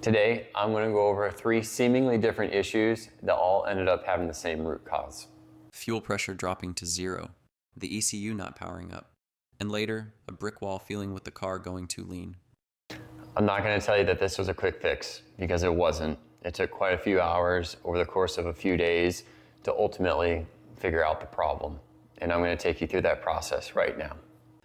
Today, I'm going to go over 3 seemingly different issues that all ended up having the same root cause. Fuel pressure dropping to 0, the ECU not powering up, and later, a brick wall feeling with the car going too lean. I'm not going to tell you that this was a quick fix, because it wasn't. It took quite a few hours over the course of a few days to ultimately figure out the problem. And I'm going to take you through that process right now.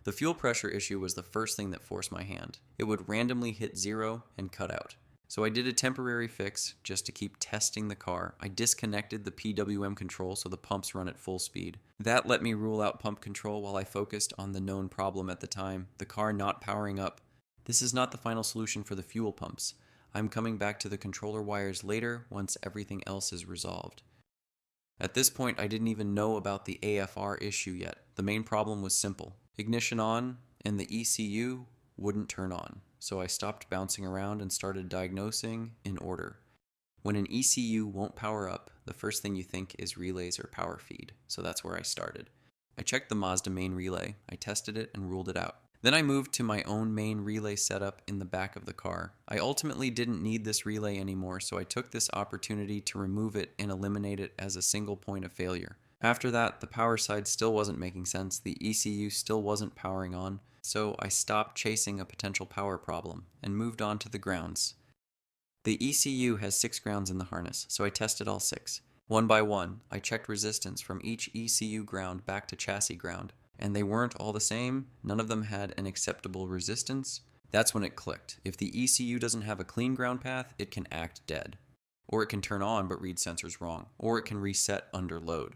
The fuel pressure issue was the first thing that forced my hand. It would randomly hit 0 and cut out. So I did a temporary fix just to keep testing the car. I disconnected the PWM control so the pumps run at full speed. That let me rule out pump control while I focused on the known problem at the time, the car not powering up. This is not the final solution for the fuel pumps. I'm coming back to the controller wires later once everything else is resolved. At this point, I didn't even know about the AFR issue yet. The main problem was simple. Ignition on, and the ECU wouldn't turn on. So I stopped bouncing around and started diagnosing in order. When an ECU won't power up, the first thing you think is relays or power feed, so that's where I started. I checked the Mazda main relay, I tested it and ruled it out. Then I moved to my own main relay setup in the back of the car. I ultimately didn't need this relay anymore, so I took this opportunity to remove it and eliminate it as a single point of failure. After that, the power side still wasn't making sense, the ECU still wasn't powering on, so I stopped chasing a potential power problem and moved on to the grounds. The ECU has 6 grounds in the harness, so I tested all 6. One by one, I checked resistance from each ECU ground back to chassis ground, and they weren't all the same. None of them had an acceptable resistance. That's when it clicked. If the ECU doesn't have a clean ground path, it can act dead. Or it can turn on but read sensors wrong. Or it can reset under load.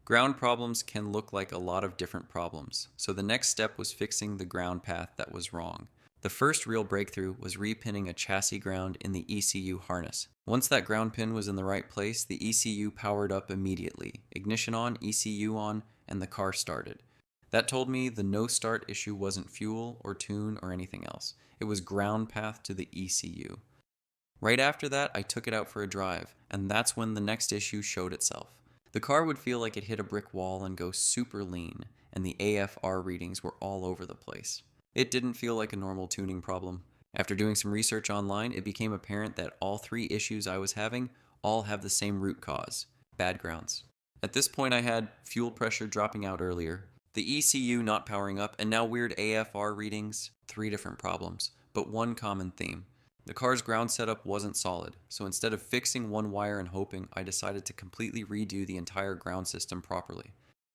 Ground problems can look like a lot of different problems, so the next step was fixing the ground path that was wrong. The first real breakthrough was repinning a chassis ground in the ECU harness. Once that ground pin was in the right place, the ECU powered up immediately. Ignition on, ECU on, and the car started. That told me the no start issue wasn't fuel or tune or anything else. It was ground path to the ECU. Right after that, I took it out for a drive, and that's when the next issue showed itself. The car would feel like it hit a brick wall and go super lean, and the AFR readings were all over the place. It didn't feel like a normal tuning problem. After doing some research online, it became apparent that all 3 issues I was having all have the same root cause: bad grounds. At this point, I had fuel pressure dropping out earlier, the ECU not powering up, and now weird AFR readings. 3 different problems, but one common theme. The car's ground setup wasn't solid, so instead of fixing one wire and hoping, I decided to completely redo the entire ground system properly.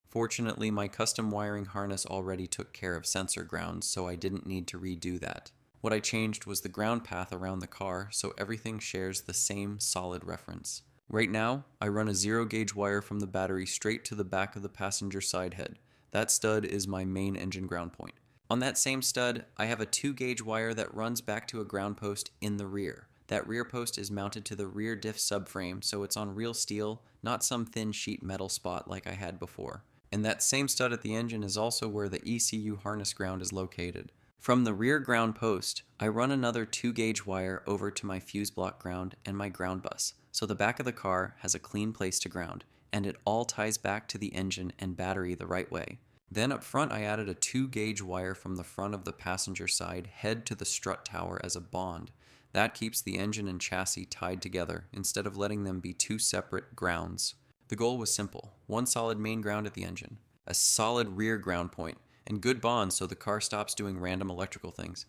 Fortunately, my custom wiring harness already took care of sensor grounds, so I didn't need to redo that. What I changed was the ground path around the car, so everything shares the same solid reference. Right now, I run a 0 gauge wire from the battery straight to the back of the passenger side head. That stud is my main engine ground point. On that same stud, I have a 2 gauge wire that runs back to a ground post in the rear. That rear post is mounted to the rear diff subframe, so it's on real steel, not some thin sheet metal spot like I had before. And that same stud at the engine is also where the ECU harness ground is located. From the rear ground post, I run another 2 gauge wire over to my fuse block ground and my ground bus, so the back of the car has a clean place to ground, and it all ties back to the engine and battery the right way. Then up front, I added a 2 gauge wire from the front of the passenger side head to the strut tower as a bond. That keeps the engine and chassis tied together instead of letting them be 2 separate grounds. The goal was simple: one solid main ground at the engine, a solid rear ground point, and good bonds so the car stops doing random electrical things.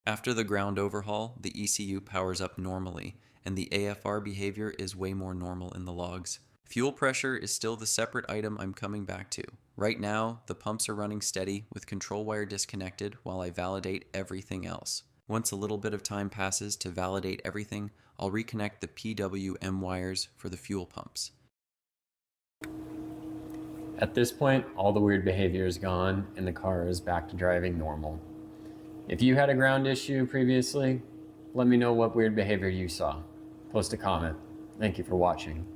After the ground overhaul, the ECU powers up normally, and the AFR behavior is way more normal in the logs. Fuel pressure is still the separate item I'm coming back to. Right now, the pumps are running steady with control wire disconnected while I validate everything else. Once a little bit of time passes to validate everything, I'll reconnect the PWM wires for the fuel pumps. At this point, all the weird behavior is gone and the car is back to driving normal. If you had a ground issue previously, let me know what weird behavior you saw. Post a comment. Thank you for watching.